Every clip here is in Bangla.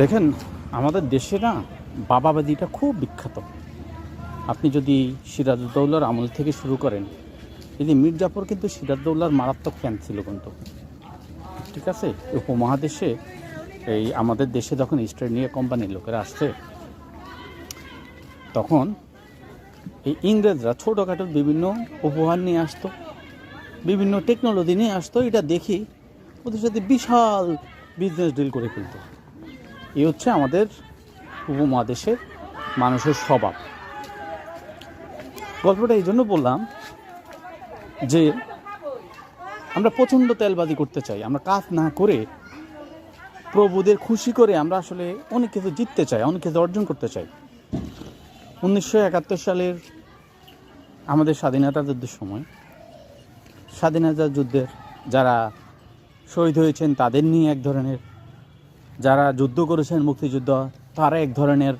দেখেন, আমাদের দেশে না বাবাবাদিটা খুব বিখ্যাত। আপনি যদি সিরাজউদ্দৌলার আমল থেকে শুরু করেন, এই যে মির্জাফর কিন্তু সিরাজউদ্দৌলার মারাত্মক ফ্যান ছিল কিন্তু, ঠিক আছে। উপমহাদেশে এই আমাদের দেশে যখন ইস্ট ইন্ডিয়া কোম্পানির লোকেরা আসছে, তখন এই ইংরেজরা ছোটোখাটো বিভিন্ন উপহার নিয়ে আসতো, বিভিন্ন টেকনোলজি নিয়ে আসতো। এটা দেখি ওদের সাথে বিশাল বিজনেস ডিল করে ফেলতো। এই হচ্ছে আমাদের উপমহাদেশের মানুষের স্বভাব। গল্পটা এই জন্য বললাম যে আমরা প্রচণ্ড তেলবাজি করতে চাই, আমরা কাজ না করে প্রভুদের খুশি করে আমরা আসলে অনেক কিছু জিততে চাই, অনেক কিছু অর্জন করতে চাই। 1971 সালের আমাদের স্বাধীনতা যুদ্ধের সময়, স্বাধীনতা যুদ্ধের যারা শহীদ হয়েছেন তাদের নিয়ে এক ধরনের, যারা যুদ্ধ করেছেন মুক্তিযুদ্ধ তারা এক ধরনের,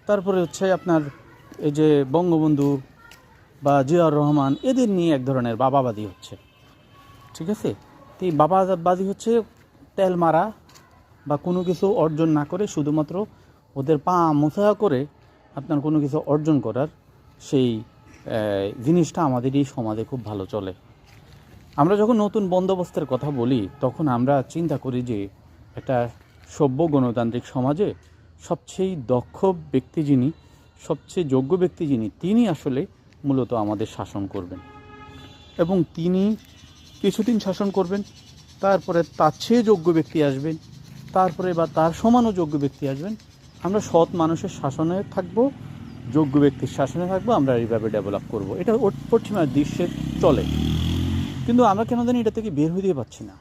তারপরে হচ্ছে আপনার এই যে বঙ্গবন্ধু বা জিয়াউর রহমান এদের নিয়ে এক ধরনের বাবাবাদী হচ্ছে, ঠিক আছে। তো এই বাবাবাদী হচ্ছে তেল মারা বা কোনো কিছু অর্জন না করে শুধুমাত্র ওদের পা মোছা করে আপনার কোনো কিছু অর্জন করার সেই জিনিসটা আমাদের এই সমাজে খুব ভালো চলে। আমরা যখন নতুন বন্দোবস্তের কথা বলি তখন আমরা চিন্তা করি যে একটা সভ্য গণতান্ত্রিক সমাজে সবচেয়ে দক্ষ ব্যক্তি যিনি, সবচেয়ে যোগ্য ব্যক্তি যিনি, তিনি আসলে মূলত আমাদের শাসন করবেন এবং তিনি কিছুদিন শাসন করবেন, তারপরে তার চেয়ে যোগ্য ব্যক্তি আসবেন, তারপরে বা তার সমানও যোগ্য ব্যক্তি আসবেন। আমরা সৎ মানুষের শাসনে থাকব, যোগ্য ব্যক্তির শাসনে থাকবো, আমরা এইভাবে ডেভেলপ করব। এটা পশ্চিমা দৃশ্যে চলে, কিন্তু আমরা কেন জানি এটা থেকে বের হইতে পারছি না।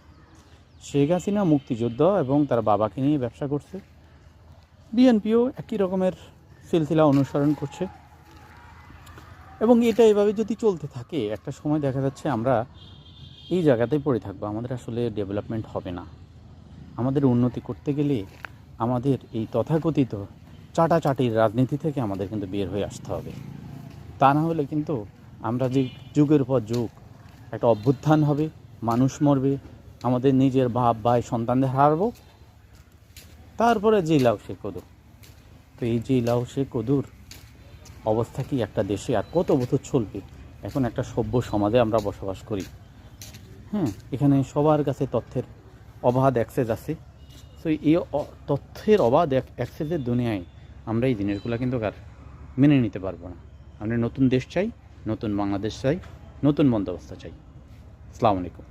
শেখ হাসিনা মুক্তিযুদ্ধ এবং তার বাবাকে নিয়ে ব্যবসা করছে, বিএনপিও একই রকমের সিলসিলা অনুসরণ করছে এবং এটা এভাবে যদি চলতে থাকে একটা সময় দেখা যাচ্ছে আমরা এই জায়গাতেই পড়ে থাকবো। আমাদের আসলে ডেভেলপমেন্ট হবে না। আমাদের উন্নতি করতে গেলে আমাদের এই তথাকথিত চাটাচাটির রাজনীতি থেকে আমাদের কিন্তু বের হয়ে আসতে হবে। তা না হলে কিন্তু আমরা যে যুগের পর যুগ একটা অভ্যুত্থান হবে, মানুষ মরবে, আমাদের নিজের বাপ ভাই সন্তানদের হারাবো, তারপরে যে লাউ সে কদুর। তো এই যে লাউ সে কদুর অবস্থা কি একটা দেশে আর কত বছর চলবে? এখন একটা সভ্য সমাজে আমরা বসবাস করি, এখানে সবার কাছে তথ্যের অবাধ অ্যাক্সেস আছে। সো এই তথ্যের অবাধ অ্যাক্সেসের দুনিয়ায় আমরা এই জিনিসগুলো কিন্তু আর মেনে নিতে পারবো না। আমরা নতুন দেশ চাই, নতুন বাংলাদেশ চাই, নতুন বন্দোবস্ত চাই। আসসালামু আলাইকুম।